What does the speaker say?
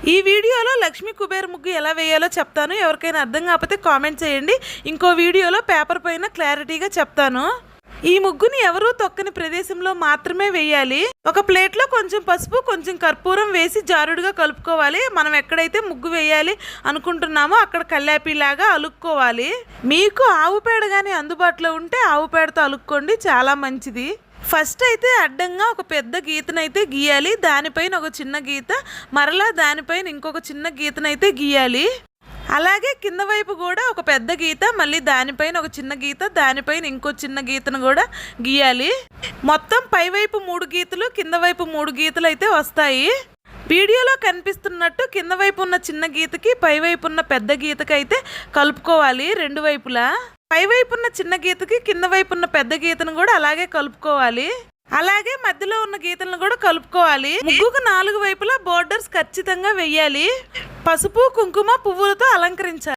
ఈ వీడియోలో లక్ష్మీ కుబేర ముగ్గు ఎలా వేయాలో చెప్తాను. ఎవరికైనా అర్థం కాకపోతే కామెంట్ చేయండి. ఇంకో వీడియోలో పేపర్ పైన క్లారిటీగా చెప్తాను. ఈ ముగ్గుని ఎవరూ తొక్కని ప్రదేశంలో మాత్రమే వేయాలి. ఒక ప్లేట్లో కొంచెం పసుపు, కొంచెం కర్పూరం వేసి జారుడుగా కలుపుకోవాలి. మనం ఎక్కడైతే ముగ్గు వేయాలి అనుకుంటున్నామో అక్కడ కల్లాపిలాగా అలుక్కోవాలి. మీకు ఆవు పేడ కానీ అందుబాటులో ఉంటే ఆవు పేడతో అలుక్కోండి, చాలా మంచిది. ఫస్ట్ అయితే అడ్డంగా ఒక పెద్ద గీతనైతే గీయాలి. దానిపైన ఒక చిన్న గీత, మరలా దానిపైన ఇంకొక చిన్న గీతనైతే గీయాలి. అలాగే కింద వైపు కూడా ఒక పెద్ద గీత, మళ్ళీ దానిపైన ఒక చిన్న గీత, దానిపైన ఇంకో చిన్న గీతను కూడా గీయాలి. మొత్తం పైవైపు 3 గీతలు, కింద వైపు 3 గీతలు అయితే వస్తాయి. వీడియోలో కనిపిస్తున్నట్టు కింద వైపు ఉన్న చిన్న గీతకి పైవైపు ఉన్న పెద్ద గీతకి అయితే కలుపుకోవాలి. 2 వైపులా పైవైపు ఉన్న చిన్న గీతకి కింద వైపు ఉన్న పెద్ద గీతను కూడా అలాగే కలుపుకోవాలి. అలాగే మధ్యలో ఉన్న గీతలను కూడా కలుపుకోవాలి. ముగ్గుకు 4 వైపులా బోర్డర్స్ ఖచ్చితంగా వెయ్యాలి. పసుపు, కుంకుమ, పువ్వులతో అలంకరించాలి.